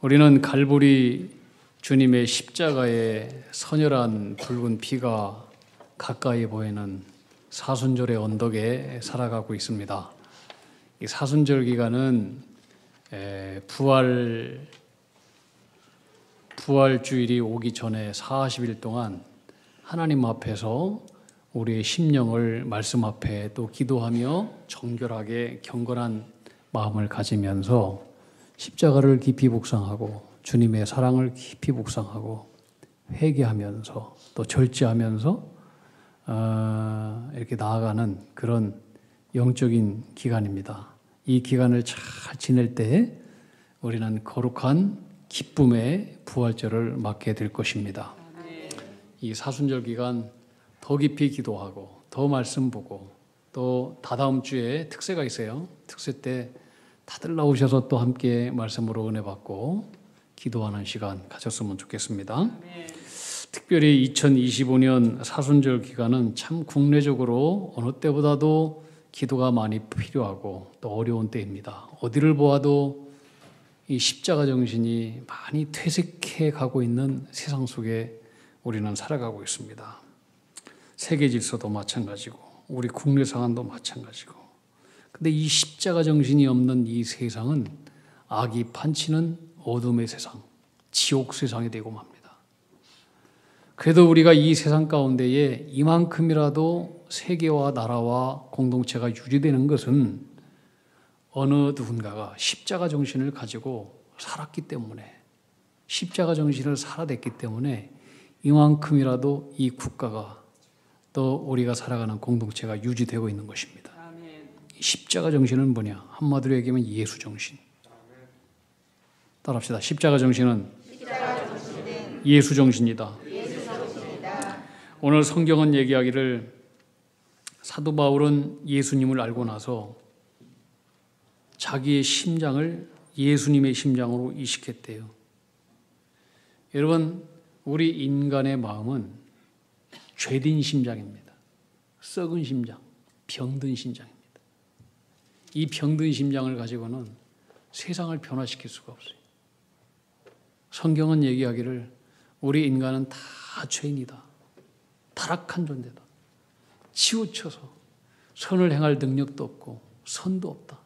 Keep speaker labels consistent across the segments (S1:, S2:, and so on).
S1: 우리는 갈보리 주님의 십자가의 서늘한 붉은 피가 가까이 보이는 사순절의 언덕에 살아가고 있습니다. 이 사순절 기간은 부활주일이 오기 전에 40일 동안 하나님 앞에서 우리의 심령을 말씀 앞에 또 기도하며 정결하게 경건한 마음을 가지면서 십자가를 깊이 묵상하고 주님의 사랑을 깊이 묵상하고 회개하면서 또 절제하면서 이렇게 나아가는 그런 영적인 기간입니다. 이 기간을 잘 지낼 때 우리는 거룩한 기쁨의 부활절을 맞게 될 것입니다. 이 사순절 기간 더 깊이 기도하고 더 말씀 보고 또 다다음 주에 특세가 있어요. 특세 때 다들 나오셔서 또 함께 말씀으로 은혜 받고 기도하는 시간 가졌으면 좋겠습니다. 특별히 2025년 사순절 기간은 참 국내적으로 어느 때보다도 기도가 많이 필요하고 또 어려운 때입니다. 어디를 보아도 이 십자가 정신이 많이 퇴색해 가고 있는 세상 속에 우리는 살아가고 있습니다. 세계 질서도 마찬가지고 우리 국내 상황도 마찬가지고, 근데 이 십자가 정신이 없는 이 세상은 악이 판치는 어둠의 세상, 지옥 세상이 되고 맙니다. 그래도 우리가 이 세상 가운데에 이만큼이라도 세계와 나라와 공동체가 유지되는 것은 어느 누군가가 십자가 정신을 가지고 살았기 때문에, 십자가 정신을 살아냈기 때문에 이만큼이라도 이 국가가 또 우리가 살아가는 공동체가 유지되고 있는 것입니다. 십자가 정신은 뭐냐? 한마디로 얘기하면 예수 정신. 따라합시다. 십자가 정신은 예수 정신이다. 오늘 성경은 얘기하기를 사도 바울은 예수님을 알고 나서 자기의 심장을 예수님의 심장으로 이식했대요. 여러분, 우리 인간의 마음은 죄된 심장입니다. 썩은 심장, 병든 심장입니다. 이 병든 심장을 가지고는 세상을 변화시킬 수가 없어요. 성경은 얘기하기를 우리 인간은 다 죄인이다. 타락한 존재다. 치우쳐서 선을 행할 능력도 없고 선도 없다.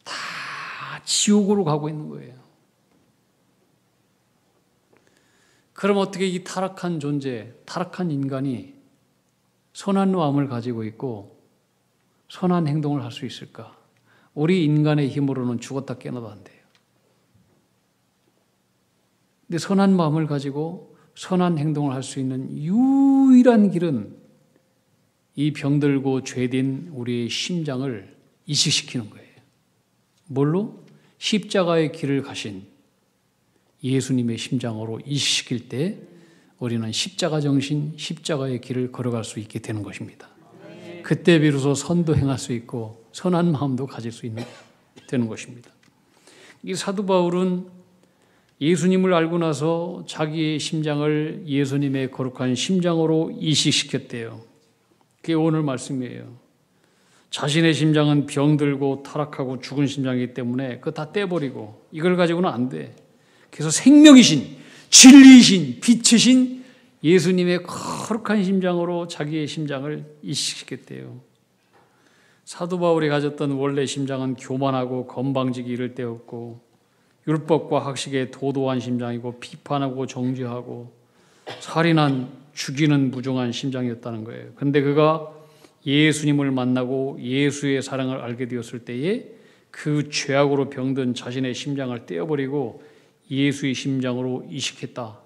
S1: 다 지옥으로 가고 있는 거예요. 그럼 어떻게 이 타락한 존재, 타락한 인간이 선한 마음을 가지고 있고 선한 행동을 할 수 있을까? 우리 인간의 힘으로는 죽었다 깨어나도 안 돼요. 근데 선한 마음을 가지고 선한 행동을 할 수 있는 유일한 길은 이 병들고 죄된 우리의 심장을 이식시키는 거예요. 뭘로? 십자가의 길을 가신 예수님의 심장으로 이식시킬 때 우리는 십자가 정신, 십자가의 길을 걸어갈 수 있게 되는 것입니다. 그때 비로소 선도 행할 수 있고 선한 마음도 가질 수 있는 되는 것입니다. 이 사도 바울은 예수님을 알고 나서 자기의 심장을 예수님의 거룩한 심장으로 이식시켰대요. 그게 오늘 말씀이에요. 자신의 심장은 병들고 타락하고 죽은 심장이기 때문에 그거 다 떼버리고 이걸 가지고는 안 돼. 그래서 생명이신, 진리이신, 빛이신 예수님의 거룩한 심장으로 자기의 심장을 이식시켰대요. 사도 바울이 가졌던 원래 심장은 교만하고 건방지기 이를 데 없고 율법과 학식에 도도한 심장이고 비판하고 정죄하고 살인한 죽이는 무정한 심장이었다는 거예요. 그런데 그가 예수님을 만나고 예수의 사랑을 알게 되었을 때에 그 죄악으로 병든 자신의 심장을 떼어버리고 예수의 심장으로 이식했다.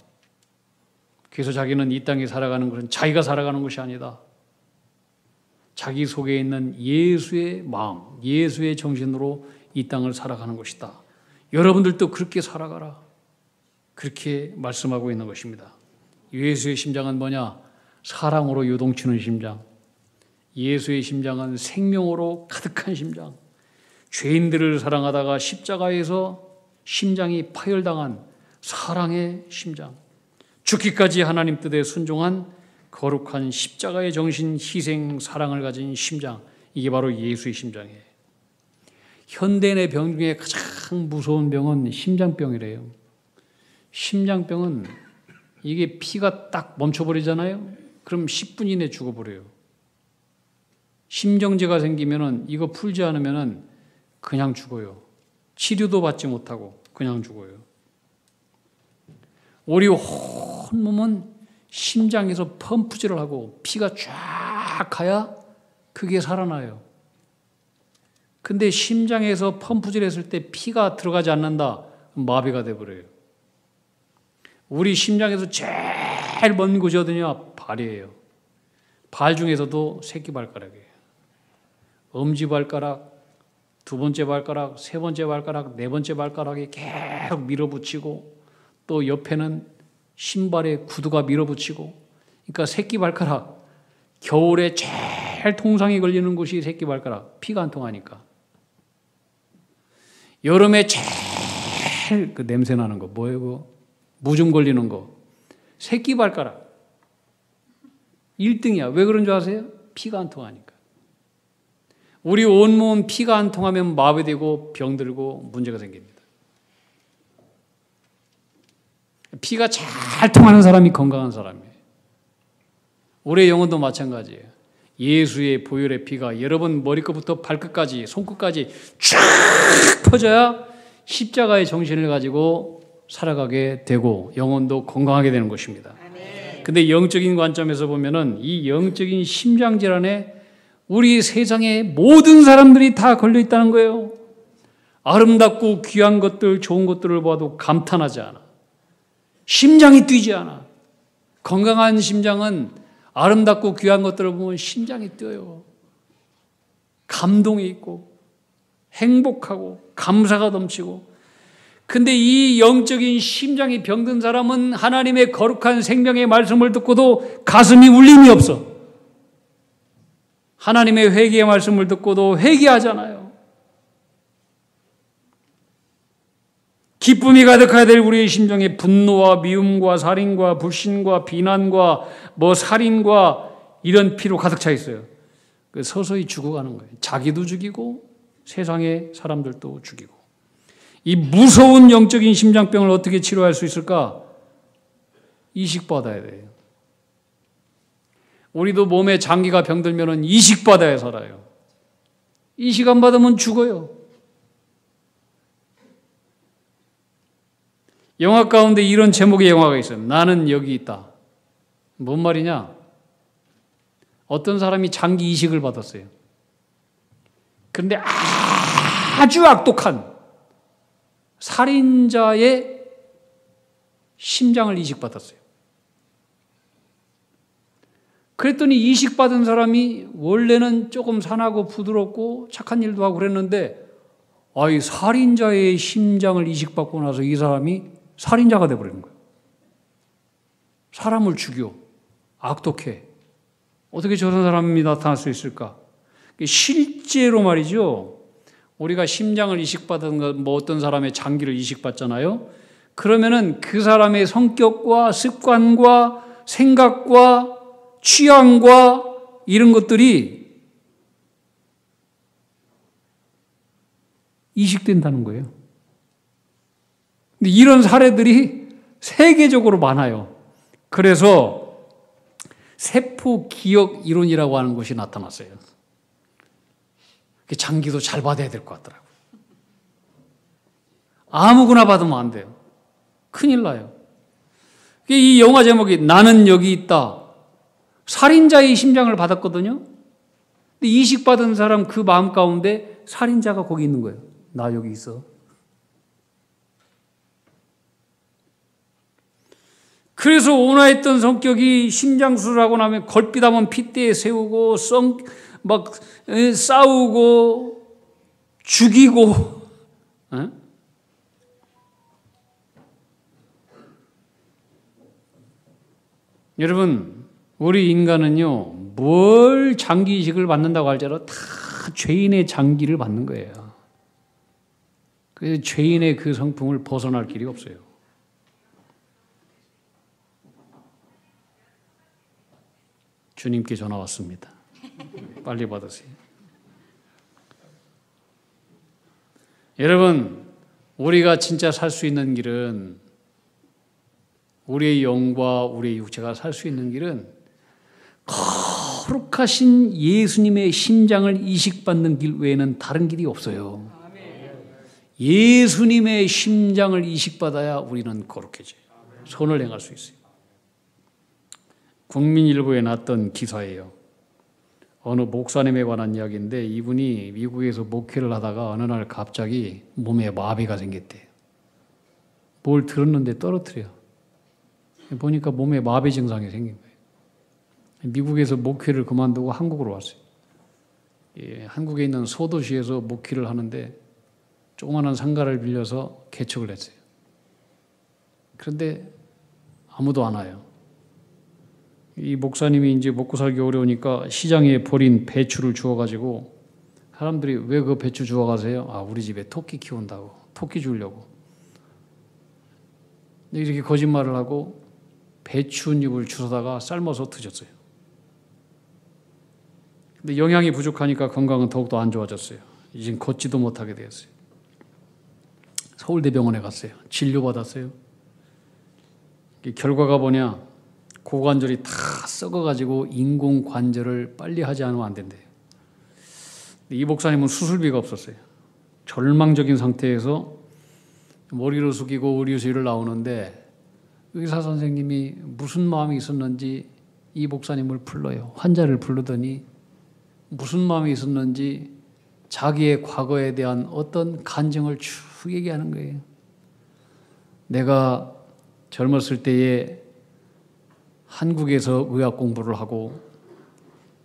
S1: 그래서 자기는 이 땅에 살아가는 것은 자기가 살아가는 것이 아니다. 자기 속에 있는 예수의 마음, 예수의 정신으로 이 땅을 살아가는 것이다. 여러분들도 그렇게 살아가라. 그렇게 말씀하고 있는 것입니다. 예수의 심장은 뭐냐? 사랑으로 요동치는 심장. 예수의 심장은 생명으로 가득한 심장. 죄인들을 사랑하다가 십자가에서 심장이 파열당한 사랑의 심장. 죽기까지 하나님 뜻에 순종한 거룩한 십자가의 정신, 희생, 사랑을 가진 심장. 이게 바로 예수의 심장이에요. 현대인의 병 중에 가장 무서운 병은 심장병이래요. 심장병은 이게 피가 딱 멈춰버리잖아요. 그럼 10분 이내에 죽어버려요. 심정지가 생기면은 이거 풀지 않으면은 그냥 죽어요. 치료도 받지 못하고 그냥 죽어요. 우리 온몸은 심장에서 펌프질을 하고 피가 쫙 가야 그게 살아나요. 근데 심장에서 펌프질 했을 때 피가 들어가지 않는다. 마비가 돼버려요. 우리 심장에서 제일 먼 곳이 어디냐? 발이에요. 발 중에서도 새끼발가락이에요. 엄지발가락, 두 번째 발가락, 세 번째 발가락, 네 번째 발가락이 계속 밀어붙이고 또 옆에는 신발에 구두가 밀어붙이고 그러니까 새끼발가락, 겨울에 제일 통상이 걸리는 곳이 새끼발가락, 피가 안 통하니까. 여름에 제일 그 냄새 나는 거 뭐예요? 그거? 무좀 걸리는 거. 새끼발가락. 1등이야. 왜 그런 줄 아세요? 피가 안 통하니까. 우리 온몸 피가 안 통하면 마비되고 병들고 문제가 생깁니다. 피가 잘 통하는 사람이 건강한 사람이에요. 우리의 영혼도 마찬가지예요. 예수의 보혈의 피가 여러분 머리끝부터 발끝까지 손끝까지 쫙 퍼져야 십자가의 정신을 가지고 살아가게 되고 영혼도 건강하게 되는 것입니다. 근데 영적인 관점에서 보면은 이 영적인 심장 질환에 우리 세상의 모든 사람들이 다 걸려 있다는 거예요. 아름답고 귀한 것들, 좋은 것들을 봐도 감탄하지 않아. 심장이 뛰지 않아. 건강한 심장은 아름답고 귀한 것들을 보면 심장이 뛰어요. 감동이 있고 행복하고 감사가 넘치고. 근데 이 영적인 심장이 병든 사람은 하나님의 거룩한 생명의 말씀을 듣고도 가슴이 울림이 없어. 하나님의 회개의 말씀을 듣고도 회개하잖아요. 기쁨이 가득해야 될 우리의 심정에 분노와 미움과 살인과 불신과 비난과 살인과 이런 피로 가득 차 있어요. 서서히 죽어가는 거예요. 자기도 죽이고 세상의 사람들도 죽이고. 이 무서운 영적인 심장병을 어떻게 치료할 수 있을까? 이식받아야 돼요. 우리도 몸에 장기가 병들면 이식받아야 살아요. 이식 안 받으면 죽어요. 영화 가운데 이런 제목의 영화가 있어요. 나는 여기 있다. 뭔 말이냐? 어떤 사람이 장기 이식을 받았어요. 그런데 아주 악독한 살인자의 심장을 이식받았어요. 그랬더니 이식받은 사람이 원래는 조금 산하고 부드럽고 착한 일도 하고 그랬는데 이 살인자의 심장을 이식받고 나서 이 사람이 살인자가 돼버리는 거예요. 사람을 죽여. 악독해. 어떻게 저런 사람이 나타날 수 있을까? 실제로 말이죠. 우리가 심장을 이식받은 거, 어떤 사람의 장기를 이식받잖아요. 그러면은 그 사람의 성격과 습관과 생각과 취향과 이런 것들이 이식된다는 거예요. 근데 이런 사례들이 세계적으로 많아요. 그래서 세포 기억 이론이라고 하는 것이 나타났어요. 장기도 잘 받아야 될 것 같더라고요. 아무거나 받으면 안 돼요. 큰일 나요. 이 영화 제목이 나는 여기 있다. 살인자의 심장을 받았거든요. 근데 이식받은 사람 그 마음 가운데 살인자가 거기 있는 거예요. 나 여기 있어. 그래서 온화했던 성격이 심장수술하고 나면 걸핏하면 핏대에 세우고 싸우고 죽이고 여러분 우리 인간은요 뭘 장기 이식을 받는다고 할지라도 다 죄인의 장기를 받는 거예요. 그래서 죄인의 그 성품을 벗어날 길이 없어요. 주님께 전화 왔습니다. 빨리 받으세요. 여러분, 우리가 진짜 살 수 있는 길은, 우리의 영과 우리의 육체가 살 수 있는 길은 거룩하신 예수님의 심장을 이식받는 길 외에는 다른 길이 없어요. 예수님의 심장을 이식받아야 우리는 거룩해져요. 선을 행할 수 있어요. 국민일보에 났던 기사예요. 어느 목사님에 관한 이야기인데, 이분이 미국에서 목회를 하다가 어느 날 갑자기 몸에 마비가 생겼대요. 뭘 들었는데 떨어뜨려. 보니까 몸에 마비 증상이 생긴 거예요. 미국에서 목회를 그만두고 한국으로 왔어요. 한국에 있는 소도시에서 목회를 하는데 조그마한 상가를 빌려서 개척을 했어요. 그런데 아무도 안 와요. 이 목사님이 이제 먹고 살기 어려우니까 시장에 버린 배추를 주워가지고, 사람들이 왜 그 배추 주워가세요? 아, 우리 집에 토끼 키운다고. 토끼 주려고. 이렇게 거짓말을 하고 배추잎을 주워다가 삶아서 드셨어요. 근데 영양이 부족하니까 건강은 더욱더 안 좋아졌어요. 이제 걷지도 못하게 되었어요. 서울대병원에 갔어요. 진료받았어요. 결과가 뭐냐? 고관절이 다 썩어가지고 인공관절을 빨리 하지 않으면 안 된대요. 이 목사님은 수술비가 없었어요. 절망적인 상태에서 머리를 숙이고 의료실을 나오는데, 의사 선생님이 무슨 마음이 있었는지 이 목사님을 불러요. 환자를 부르더니 무슨 마음이 있었는지 자기의 과거에 대한 어떤 간증을 쭉 얘기하는 거예요. 내가 젊었을 때에 한국에서 의학 공부를 하고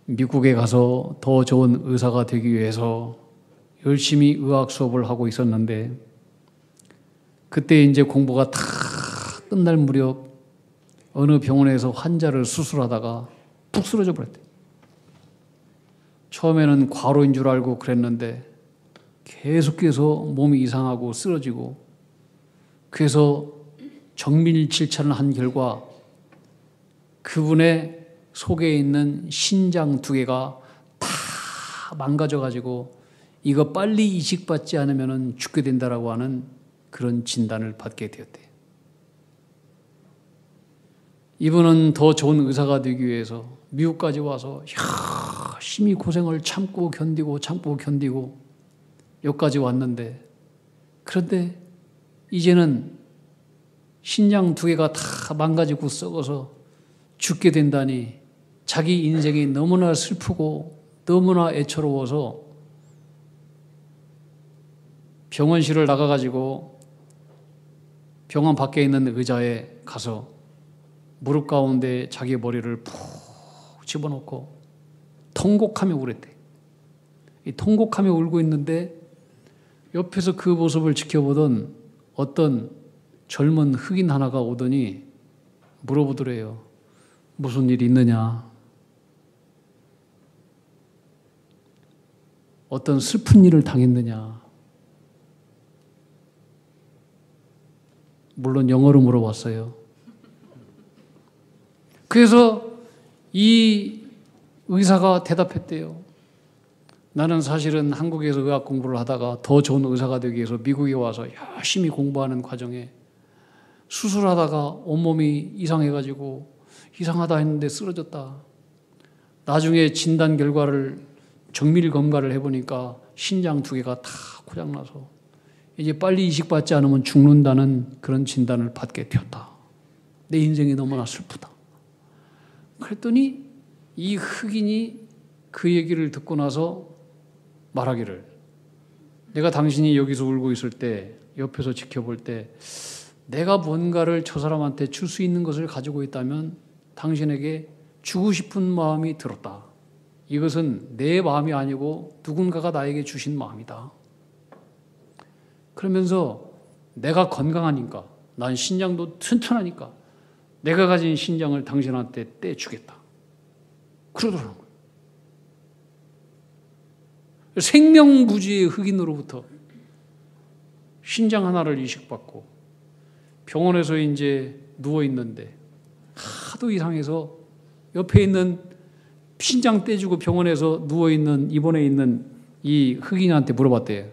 S1: 미국에 가서 더 좋은 의사가 되기 위해서 열심히 의학 수업을 하고 있었는데, 그때 이제 공부가 다 끝날 무렵 어느 병원에서 환자를 수술하다가 푹 쓰러져 버렸대. 처음에는 과로인 줄 알고 그랬는데 계속해서 몸이 이상하고 쓰러지고, 그래서 정밀질환을 한 결과 그분의 속에 있는 신장 2개가 다 망가져가지고 이거 빨리 이식받지 않으면 죽게 된다라고 하는 그런 진단을 받게 되었대요. 이분은 더 좋은 의사가 되기 위해서 미국까지 와서 열심히 고생을 참고 견디고 여기까지 왔는데, 그런데 이제는 신장 2개가 다 망가지고 썩어서 죽게 된다니 자기 인생이 너무나 슬프고 너무나 애처로워서 병원실을 나가가지고 병원 밖에 있는 의자에 가서 무릎 가운데 자기 머리를 푹 집어넣고 통곡하며 울었대. 이 통곡하며 울고 있는데 옆에서 그 모습을 지켜보던 어떤 젊은 흑인 하나가 오더니 물어보더래요. 무슨 일이 있느냐? 어떤 슬픈 일을 당했느냐? 물론 영어로 물어봤어요. 그래서 이 의사가 대답했대요. 나는 사실은 한국에서 의학 공부를 하다가 더 좋은 의사가 되기 위해서 미국에 와서 열심히 공부하는 과정에 수술하다가 온몸이 이상해가지고 이상하다 했는데 쓰러졌다. 나중에 진단 결과를 정밀 검사를 해보니까 신장 2개가 다 고장나서 이제 빨리 이식받지 않으면 죽는다는 그런 진단을 받게 되었다. 내 인생이 너무나 슬프다. 그랬더니 이 흑인이 그 얘기를 듣고 나서 말하기를, 내가 당신이 여기서 울고 있을 때 옆에서 지켜볼 때 내가 뭔가를 저 사람한테 줄 수 있는 것을 가지고 있다면 당신에게 주고 싶은 마음이 들었다. 이것은 내 마음이 아니고 누군가가 나에게 주신 마음이다. 그러면서 내가 건강하니까, 난 신장도 튼튼하니까 내가 가진 신장을 당신한테 떼주겠다. 그러더라고요. 생명부지의 흑인으로부터 신장 하나를 이식받고 병원에서 이제 누워있는데 하도 이상해서 옆에 있는 신장 떼주고 병원에서 누워있는 입원해 있는 이 흑인한테 물어봤대요.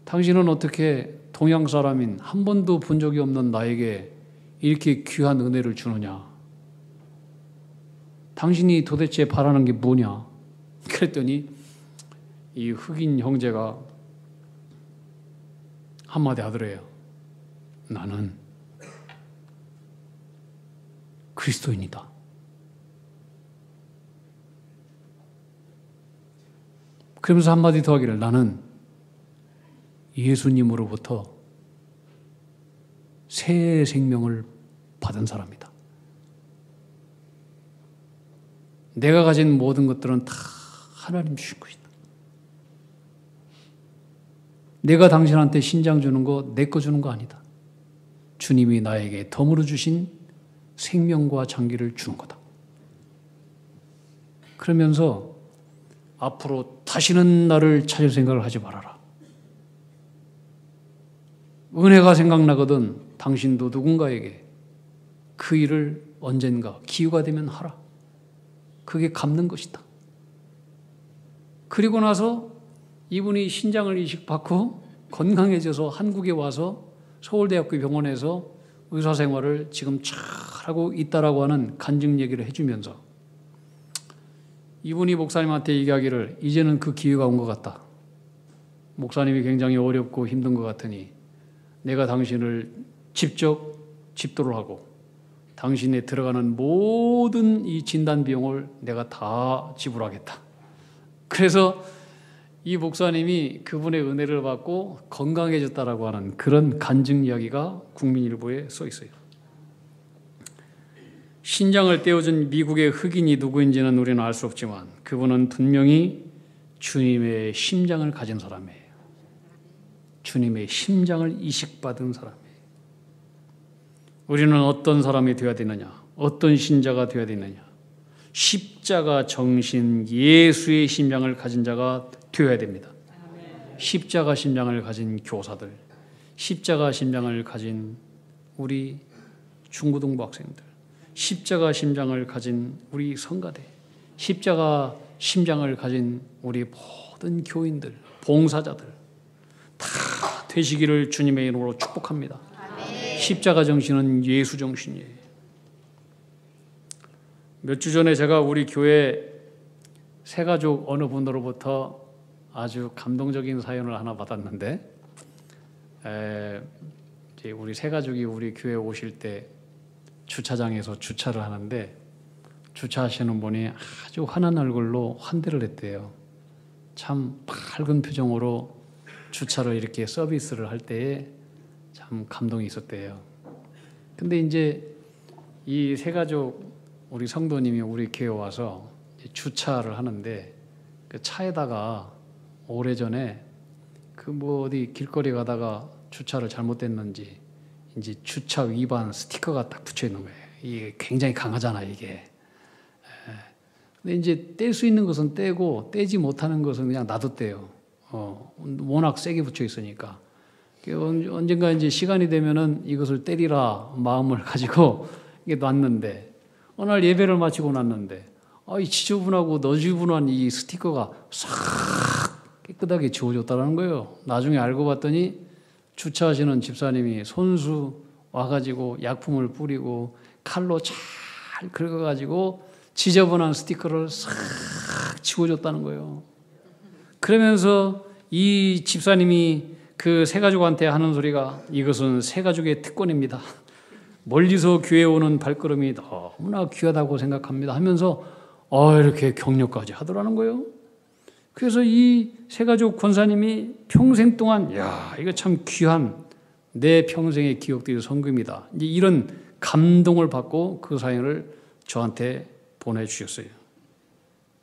S1: 당신은 어떻게 동양 사람인 한 번도 본 적이 없는 나에게 이렇게 귀한 은혜를 주느냐? 당신이 도대체 바라는 게 뭐냐? 그랬더니 이 흑인 형제가 한마디 하더래요. 나는 그리스도인이다. 그러면서 한마디 더 하기를 나는 예수님으로부터 새 생명을 받은 사람이다. 내가 가진 모든 것들은 다 하나님 주신 것이다. 내가 당신한테 신장 주는 거 내 거 주는 거 아니다. 주님이 나에게 덤으로 주신 생명과 장기를 주는 거다. 그러면서 앞으로 다시는 나를 찾을 생각을 하지 말아라. 은혜가 생각나거든 당신도 누군가에게 그 일을 언젠가 기회가 되면 하라. 그게 갚는 것이다. 그리고 나서 이분이 신장을 이식받고 건강해져서 한국에 와서 서울대학교 병원에서 의사생활을 지금 잘하고 있다라고 하는 간증 얘기를 해주면서 이분이 목사님한테 얘기하기를 이제는 그 기회가 온 것 같다. 목사님이 굉장히 어렵고 힘든 것 같으니 내가 당신을 직접 집도를 하고 당신에 들어가는 모든 이 진단 비용을 내가 다 지불하겠다. 그래서 이 목사님이 그분의 은혜를 받고 건강해졌다라고 하는 그런 간증 이야기가 국민일보에 써 있어요. 신장을 떼어준 미국의 흑인이 누구인지는 우리는 알 수 없지만 그분은 분명히 주님의 심장을 가진 사람이에요. 주님의 심장을 이식받은 사람이에요. 우리는 어떤 사람이 되어야 되느냐? 어떤 신자가 되어야 되느냐? 십자가 정신 예수의 심장을 가진 자가 되어야 됩니다. 십자가 심장을 가진 교사들, 십자가 심장을 가진 우리 중고등부 학생들, 십자가 심장을 가진 우리 성가대, 십자가 심장을 가진 우리 모든 교인들, 봉사자들 다 되시기를 주님의 이름으로 축복합니다. 십자가 정신은 예수 정신이에요. 몇 주 전에 제가 우리 교회 새가족 어느 분으로부터 아주 감동적인 사연을 하나 받았는데 이제 우리 새가족이 우리 교회 오실 때 주차장에서 주차를 하는데 주차하시는 분이 아주 환한 얼굴로 환대를 했대요. 참 밝은 표정으로 주차를 이렇게 서비스를 할 때에 참 감동이 있었대요. 근데 이제 이 새가족 우리 성도님이 우리 교회 와서 주차를 하는데 그 차에다가 오래전에 그 뭐 어디 길거리 가다가 주차를 잘못됐는지 이제 주차 위반 스티커가 딱 붙여 있는 거예요. 이게 굉장히 강하잖아, 이게. 근데 이제 뗄 수 있는 것은 떼고 떼지 못하는 것은 그냥 놔뒀대요. 워낙 세게 붙여 있으니까. 언젠가 이제 시간이 되면은 이것을 때리라 마음을 가지고 이게 놨는데 어느 날 예배를 마치고 났는데 이 지저분하고 너지분한 이 스티커가 싹 깨끗하게 지워졌다는 거예요. 나중에 알고 봤더니 주차하시는 집사님이 손수 와가지고 약품을 뿌리고 칼로 잘 긁어가지고 지저분한 스티커를 싹 지워줬다는 거예요. 그러면서 이 집사님이 그 새가족한테 하는 소리가 이것은 새가족의 특권입니다. 멀리서 교회에 오는 발걸음이 너무나 귀하다고 생각합니다 하면서 이렇게 격려까지 하더라는 거예요. 그래서 이 새가족 권사님이 평생 동안 이거 참 귀한 내 평생의 기억들이 성금이다. 이런 감동을 받고 그 사연을 저한테 보내주셨어요.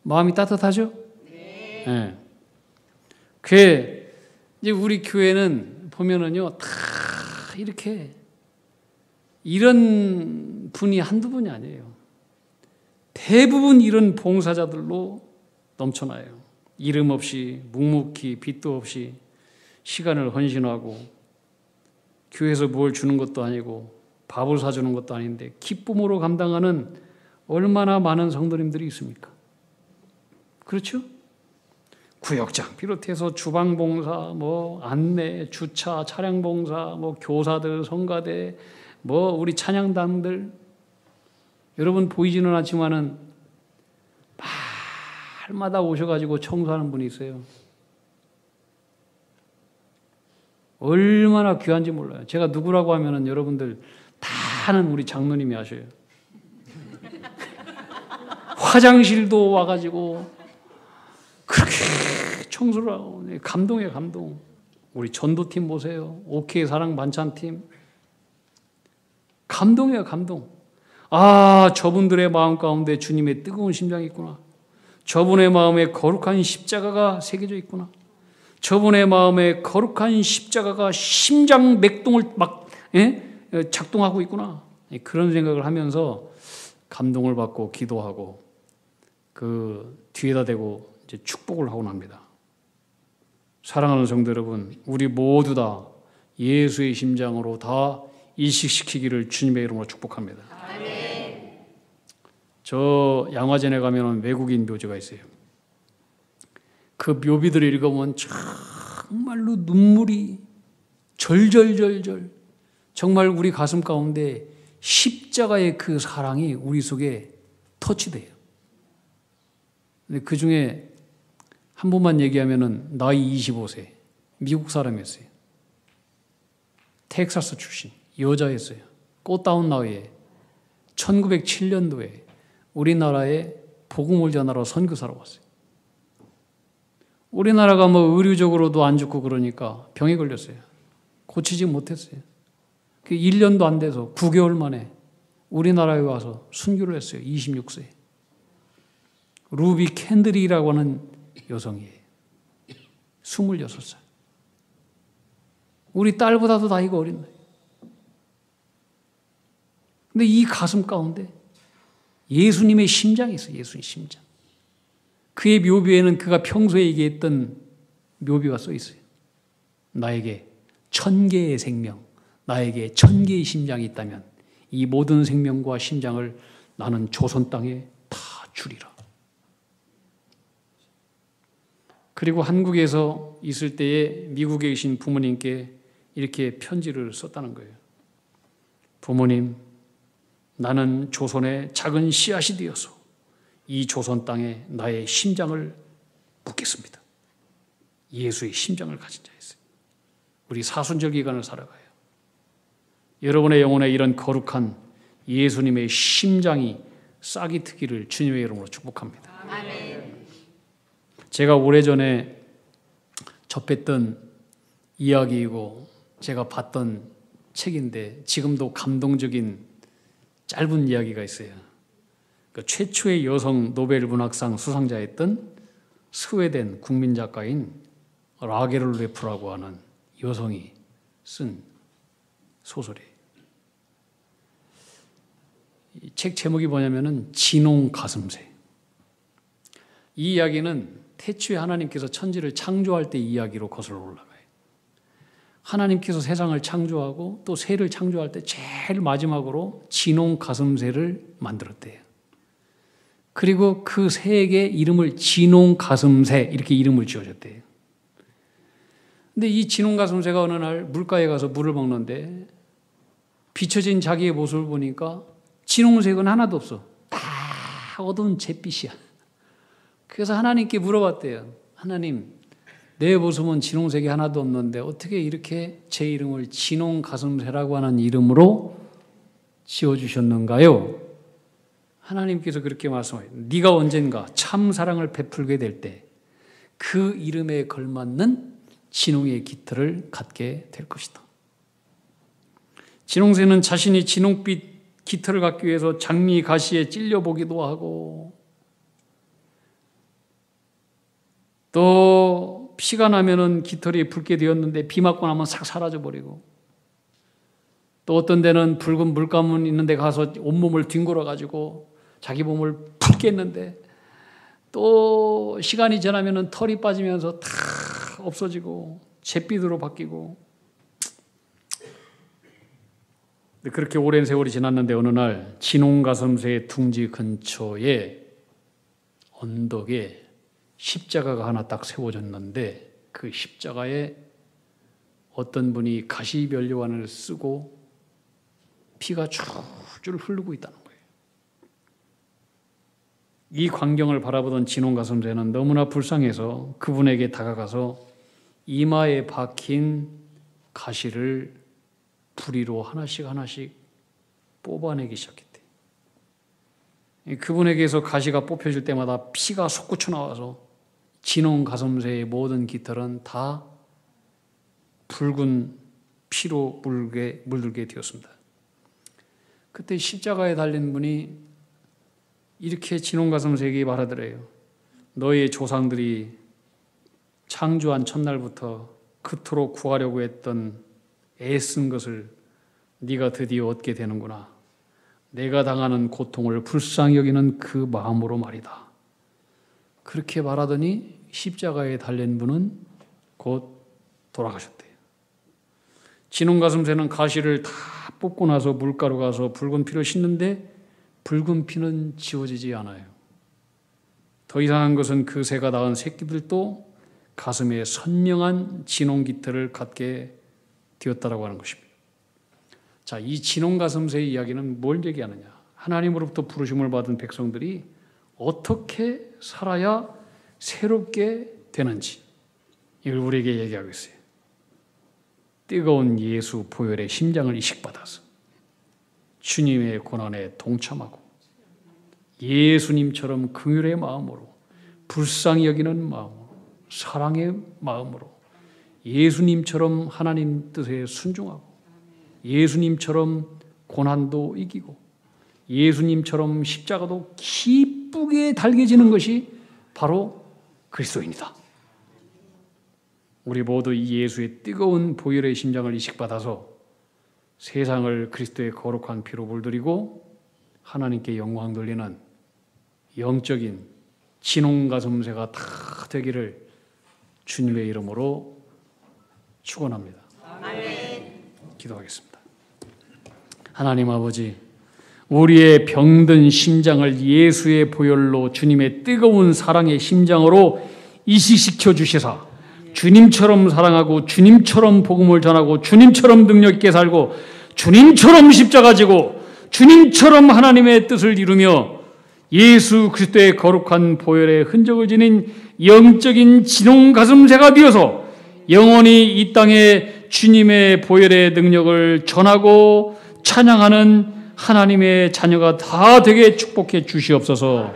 S1: 마음이 따뜻하죠? 네. 그 이제 우리 교회는 보면은요 다 이렇게 이런 분이 한두 분이 아니에요. 대부분 이런 봉사자들로 넘쳐나요. 이름 없이 묵묵히 빚도 없이 시간을 헌신하고 교회에서 뭘 주는 것도 아니고 밥을 사주는 것도 아닌데 기쁨으로 감당하는 얼마나 많은 성도님들이 있습니까? 그렇죠? 구역장 비롯해서 주방봉사, 안내, 주차, 차량봉사, 교사들, 성가대, 우리 찬양단들, 여러분 보이지는 않지만은 말마다 오셔가지고 청소하는 분이 있어요. 얼마나 귀한지 몰라요. 제가 누구라고 하면은 여러분들 다 아는 우리 장로님이 아셔요. 화장실도 와가지고 그렇게 청소를 하고 감동이에요, 감동. 우리 전도팀 보세요. 오케이 사랑 반찬팀. 감동이에요, 감동. 저분들의 마음 가운데 주님의 뜨거운 심장이 있구나. 저분의 마음에 거룩한 십자가가 새겨져 있구나. 저분의 마음에 거룩한 십자가가 심장 맥동을 작동하고 있구나. 그런 생각을 하면서 감동을 받고 기도하고 그 뒤에다 대고 이제 축복을 하곤 합니다. 사랑하는 성도 여러분, 우리 모두 다 예수의 심장으로 다 이식시키기를 주님의 이름으로 축복합니다. 아멘. 저 양화전에 가면 외국인 묘지가 있어요. 그 묘비들을 읽어보면 정말로 눈물이 절절절절, 정말 우리 가슴 가운데 십자가의 그 사랑이 우리 속에 터치돼요. 근데 그 중에 한 번만 얘기하면은 나이 25세, 미국 사람이었어요. 텍사스 출신, 여자였어요. 꽃다운 나이에 1907년도에 우리나라에 복음을 전하러 선교사로 왔어요. 우리나라가 의료적으로도 안 좋고 그러니까 병에 걸렸어요. 고치지 못했어요. 1년도 안 돼서 9개월 만에 우리나라에 와서 순교를 했어요. 26세. 루비 캔들이라고 하는 여성이에요. 26살. 우리 딸보다도 나이가 어린 나이. 근데 이 가슴 가운데 예수님의 심장이 있어요. 예수님의 심장. 그의 묘비에는 그가 평소에 얘기했던 묘비가 써 있어요. 나에게 1000개의 생명, 나에게 1000개의 심장이 있다면 이 모든 생명과 심장을 나는 조선 땅에 다 주리라. 그리고 한국에서 있을 때에 미국에 계신 부모님께 이렇게 편지를 썼다는 거예요. 부모님, 나는 조선의 작은 씨앗이 되어서 이 조선 땅에 나의 심장을 묻겠습니다. 예수의 심장을 가진 자였어요. 우리 사순절 기간을 살아가요. 여러분의 영혼에 이런 거룩한 예수님의 심장이 싹이 트기를 주님의 이름으로 축복합니다. 아멘. 제가 오래전에 접했던 이야기이고 제가 봤던 책인데 지금도 감동적인 짧은 이야기가 있어요. 그 최초의 여성 노벨 문학상 수상자였던 스웨덴 국민 작가인 라게를레프라고 하는 여성이 쓴 소설이에요. 이 책 제목이 뭐냐면은 진홍 가슴새. 이 이야기는 태초에 하나님께서 천지를 창조할 때 이야기로 거슬러 올라가요. 하나님께서 세상을 창조하고 또 새를 창조할 때 제일 마지막으로 진홍 가슴새를 만들었대요. 그리고 그 새에게 이름을 진홍 가슴새 이렇게 이름을 지어줬대요. 근데 이 진홍 가슴새가 어느 날 물가에 가서 물을 먹는데 비춰진 자기의 모습을 보니까 진홍색은 하나도 없어. 다 어두운 잿빛이야. 그래서 하나님께 물어봤대요. 하나님, 내 모습은 진홍색이 하나도 없는데 어떻게 이렇게 제 이름을 진홍 가슴새라고 하는 이름으로 지어주셨는가요? 하나님께서 그렇게 말씀하세요. 네가 언젠가 참 사랑을 베풀게 될 때 그 이름에 걸맞는 진홍의 깃털을 갖게 될 것이다. 진홍새는 자신이 진홍빛 깃털을 갖기 위해서 장미 가시에 찔려보기도 하고 또 피가 나면은 깃털이 붉게 되었는데 비 맞고 나면 싹 사라져버리고 또 어떤 데는 붉은 물감은 있는 데 가서 온몸을 뒹굴어가지고 자기 몸을 붉게 했는데 또 시간이 지나면은 털이 빠지면서 다 없어지고 잿빛으로 바뀌고 그렇게 오랜 세월이 지났는데 어느 날 진홍가슴새의 둥지 근처에 언덕에 십자가가 하나 딱 세워졌는데 그 십자가에 어떤 분이 가시면류관을 쓰고 피가 줄줄 흐르고 있다는 거예요. 이 광경을 바라보던 진홍가슴새는 너무나 불쌍해서 그분에게 다가가서 이마에 박힌 가시를 부리로 하나씩 뽑아내기 시작했대. 그분에게서 가시가 뽑혀질 때마다 피가 솟구쳐 나와서 진홍가슴새의 모든 깃털은 다 붉은 피로 물들게 되었습니다. 그때 십자가에 달린 분이 이렇게 진홍가슴새에게 말하더래요. 너의 조상들이 창조한 첫날부터 그토록 구하려고 했던 애쓴 것을 네가 드디어 얻게 되는구나. 내가 당하는 고통을 불쌍히 여기는 그 마음으로 말이다. 그렇게 말하더니 십자가에 달린 분은 곧 돌아가셨대요. 진홍가슴새는 가시를 다 뽑고 나서 물가로 가서 붉은 피를 씻는데 붉은 피는 지워지지 않아요. 더 이상한 것은 그 새가 낳은 새끼들도 가슴에 선명한 진홍 깃털을 갖게 되었다라고 하는 것입니다. 자, 이 진홍가슴새의 이야기는 뭘 얘기하느냐? 하나님으로부터 부르심을 받은 백성들이 어떻게 살아야 새롭게 되는지 이걸 우리에게 얘기하고 있어요. 뜨거운 예수 보혈의 심장을 이식받아서 주님의 고난에 동참하고 예수님처럼 긍휼의 마음으로 불쌍히 여기는 마음으로 사랑의 마음으로 예수님처럼 하나님 뜻에 순종하고 예수님처럼 고난도 이기고 예수님처럼 십자가도 기쁘게 달겨지는 것이 바로 그리스도인이다. 우리 모두 이 예수의 뜨거운 보혈의 심장을 이식받아서 세상을 그리스도의 거룩한 피로 물들이고 하나님께 영광 돌리는 영적인 진홍가슴새가 다 되기를 주님의 이름으로 축원합니다. 아멘. 기도하겠습니다. 하나님 아버지, 우리의 병든 심장을 예수의 보혈로 주님의 뜨거운 사랑의 심장으로 이식시켜 주시사 주님처럼 사랑하고 주님처럼 복음을 전하고 주님처럼 능력 있게 살고 주님처럼 십자가 지고 주님처럼 하나님의 뜻을 이루며 예수 그리스도의 거룩한 보혈의 흔적을 지닌 영적인 진홍가슴새가 되어서 영원히 이 땅에 주님의 보혈의 능력을 전하고 찬양하는 하나님의 자녀가 다 되게 축복해 주시옵소서.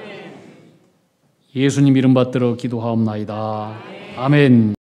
S1: 예수님 이름 받들어 기도하옵나이다. 아멘.